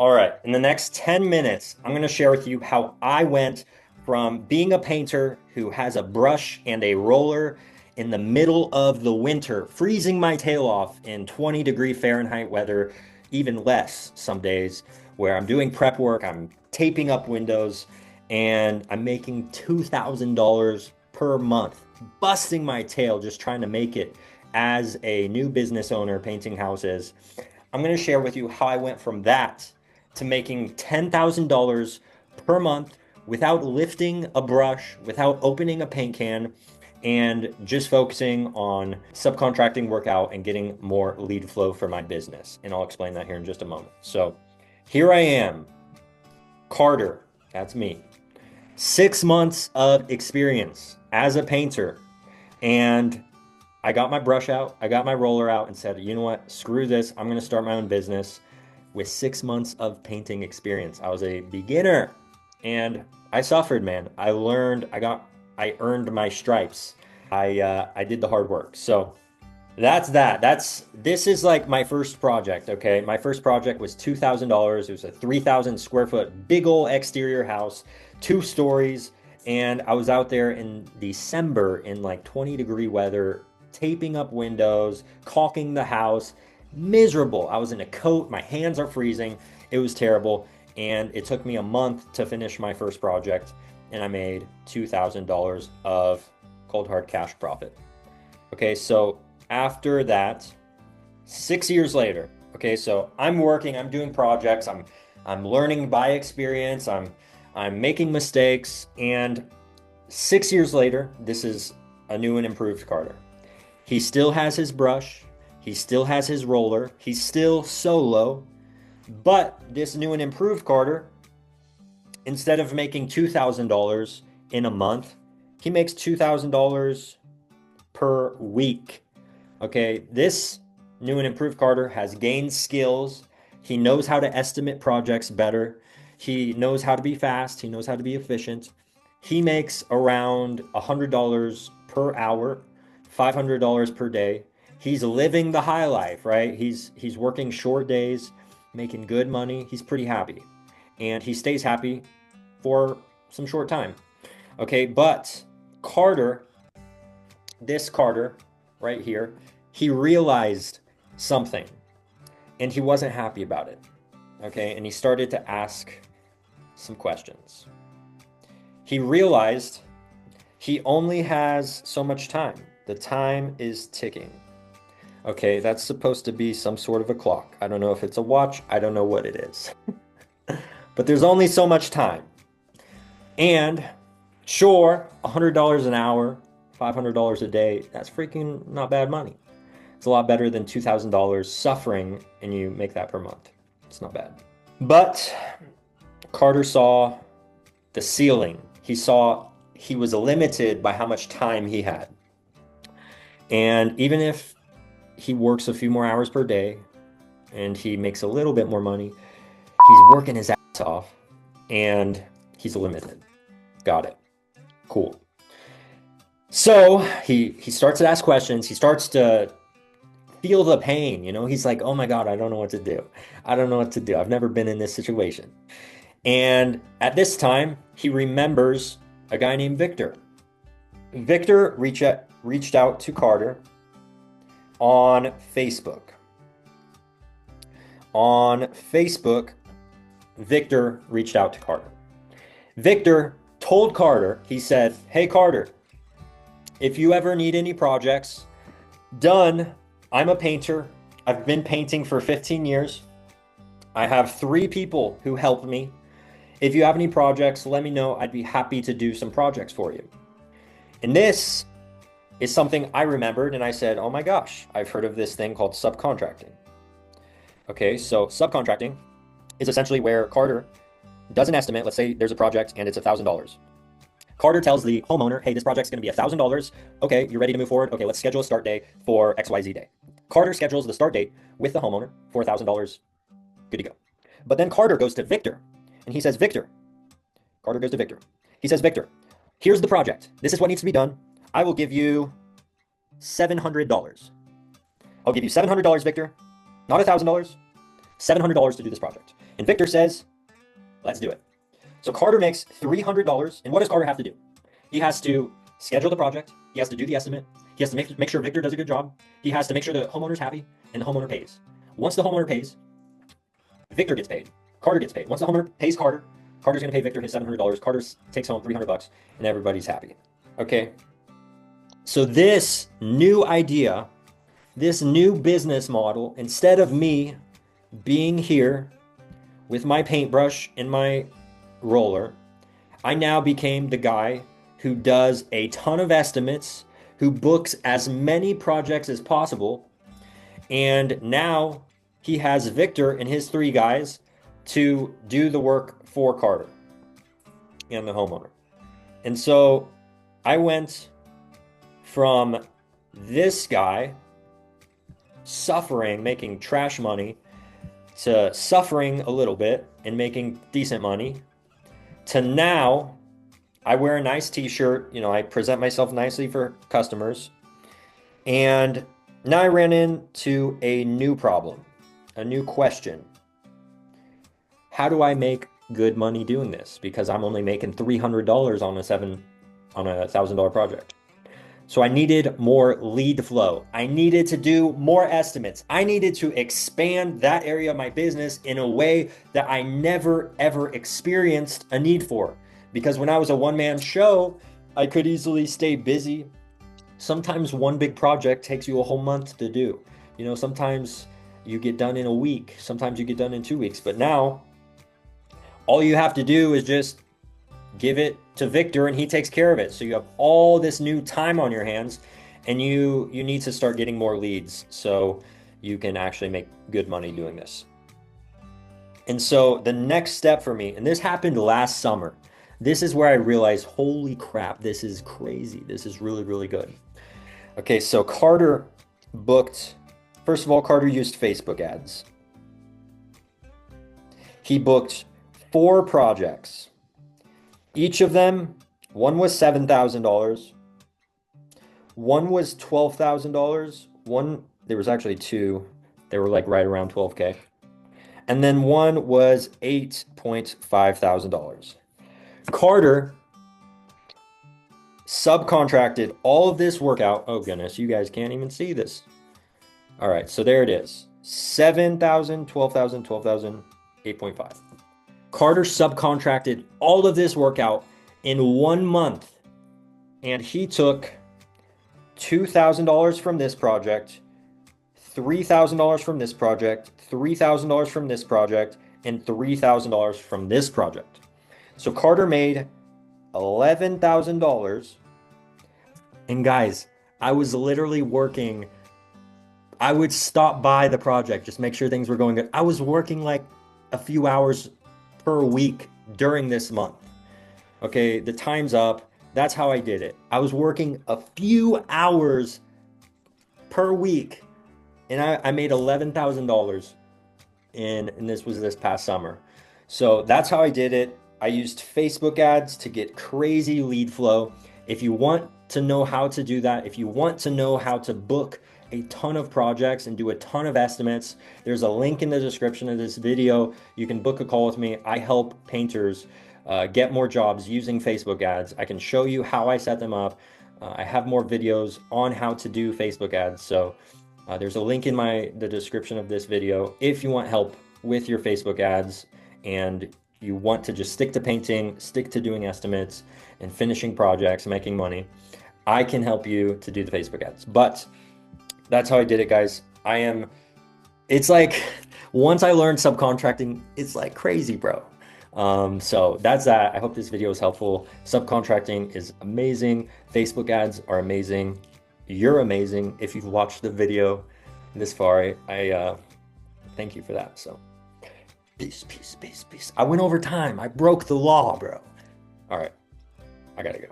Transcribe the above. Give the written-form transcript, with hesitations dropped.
All right, in the next 10 minutes, I'm going to share with you how I went from being a painter who has a brush and a roller in the middle of the winter, freezing my tail off in 20-degree Fahrenheit weather, even less some days, where I'm doing prep work, I'm taping up windows, and I'm making $2,000 per month, busting my tail just trying to make it as a new business owner painting houses. I'm going to share with you how I went from that to making $10,000 per month without lifting a brush, without opening a paint can, and just focusing on subcontracting work out and getting more lead flow for my business. And I'll explain that here in just a moment. So here I am, Carter, that's me. 6 months of experience as a painter. And I got my brush out, I got my roller out and said, you know what, screw this. I'm going to start my own business with 6 months of painting experience. I was a beginner and I suffered, man. I learned, I earned my stripes. I did the hard work. So that's that. This is like my first project, okay? My first project was $2,000. It was a 3,000 square foot big old exterior house, 2 stories. And I was out there in December in like 20-degree weather, taping up windows, caulking the house. Miserable. I was in a coat, my hands are freezing. It was terrible. And it took me a month to finish my first project. And I made $2,000 of cold hard cash profit. Okay, so after that, 6 years later, okay, so I'm working, I'm doing projects, I'm learning by experience, I'm making mistakes, and 6 years later, this is a new and improved Carter. He still has his brush, he still has his roller, he's still solo, but this new and improved Carter, instead of making $2,000 in a month, he makes $2,000 per week. Okay, this new and improved Carter has gained skills. He knows how to estimate projects better. He knows how to be fast. He knows how to be efficient. He makes around $100 per hour, $500 per day. He's living the high life, right? He's working short days, making good money. He's pretty happy. And he stays happy for some short time. Okay, but Carter, this Carter right here, he realized something and he wasn't happy about it. Okay, and he started to ask some questions. He realized he only has so much time. The time is ticking. Okay, that's supposed to be some sort of a clock. I don't know if it's a watch, I don't know what it is. But there's only so much time. And sure, $100 an hour, $500 a day, that's freaking not bad money. It's a lot better than $2,000 suffering and you make that per month. It's not bad. But Carter saw the ceiling. He saw he was limited by how much time he had. And even if he works a few more hours per day and he makes a little bit more money, he's working his ass off and he's limited. Got it. Cool. So he starts to ask questions. He starts to feel the pain, you know? He's like, "Oh my God, I don't know what to do. I don't know what to do. I've never been in this situation." And at this time, he remembers a guy named Victor. Victor reached out to Carter on Facebook. On Facebook, Victor reached out to Carter. Victor told Carter, he said, "Hey Carter, if you ever need any projects done, I'm a painter. I've been painting for 15 years. I have 3 people who help me. If you have any projects, let me know. I'd be happy to do some projects for you." And this is something I remembered and I said, "Oh my gosh, I've heard of this thing called subcontracting." Okay, so subcontracting is essentially where Carter does an estimate. Let's say there's a project and it's $1,000. Carter tells the homeowner, "Hey, this project's going to be $1,000. Okay, you're ready to move forward? Okay, let's schedule a start day for XYZ day." Carter schedules the start date with the homeowner for $1,000. Good to go. But then Carter goes to Victor and he says, Carter goes to Victor. He says, "Victor, here's the project. This is what needs to be done. I will give you $700. I'll give you $700, Victor. Not $1,000. $700 to do this project." And Victor says, let's do it. So Carter makes $300. And what does Carter have to do? He has to schedule the project. He has to do the estimate. He has to make sure Victor does a good job. He has to make sure the homeowner's happy and the homeowner pays. Once the homeowner pays, Victor gets paid. Carter gets paid. Once the homeowner pays Carter, Carter's going to pay Victor his $700. Carter takes home $300 and everybody's happy. Okay. So this new idea, this new business model, instead of me being here with my paintbrush and my roller, I now became the guy who does a ton of estimates, who books as many projects as possible. And now he has Victor and his 3 guys to do the work for Carter and the homeowner. And so I went from this guy suffering, making trash money, to suffering a little bit and making decent money, to now I wear a nice t-shirt, I present myself nicely for customers. And now I ran into a new problem, a new question. How do I make good money doing this? Because I'm only making $300 on a $1,000 project. So I needed more lead flow. I needed to do more estimates. I needed to expand that area of my business in a way that I never ever experienced a need for. Because when I was a one-man show, I could easily stay busy. Sometimes one big project takes you a whole month to do. Sometimes you get done in a week. Sometimes you get done in 2 weeks. But now, all you have to do is just give it to Victor and he takes care of it. So you have all this new time on your hands, and you need to start getting more leads so you can actually make good money doing this. And so the next step for me, and this happened last summer, this is where I realized, holy crap, this is crazy. This is really, really good. Okay, so Carter booked, first of all, Carter used Facebook ads. He booked 4 projects. Each of them, one was $7,000. One was $12,000. There was actually 2. They were like right around 12K. And then one was $8,500. Carter subcontracted all of this work out. Oh goodness, you guys can't even see this. All right, so there it is. 7,000, 12,000, 12,000, 8.5. Carter subcontracted all of this work out in 1 month. And he took $2,000 from this project, $3,000 from this project, $3,000 from this project, and $3,000 from this project. So Carter made $11,000. And guys, I was literally working. I would stop by the project, just make sure things were going good. I was working like a few hours per week during this month. Okay, the time's up. That's how I did it. I was working a few hours per week, and I made $11,000 and this was this past summer. So that's how I did it. I used Facebook ads to get crazy lead flow. If you want to know how to do that, if you want to know how to book a ton of projects and do a ton of estimates, there's a link in the description of this video. You can book a call with me. I help painters get more jobs using Facebook ads. I can show you how I set them up. I have more videos on how to do Facebook ads. So there's a link in the description of this video. If you want help with your Facebook ads and you want to just stick to painting, stick to doing estimates and finishing projects, making money, I can help you to do the Facebook ads. But that's how I did it, guys. It's like, once I learned subcontracting, it's like crazy, bro. So that's that. I hope this video is helpful. Subcontracting is amazing. Facebook ads are amazing. You're amazing. If you've watched the video this far, I thank you for that. So peace, peace, peace, peace. I went over time. I broke the law, bro. All right, I gotta go.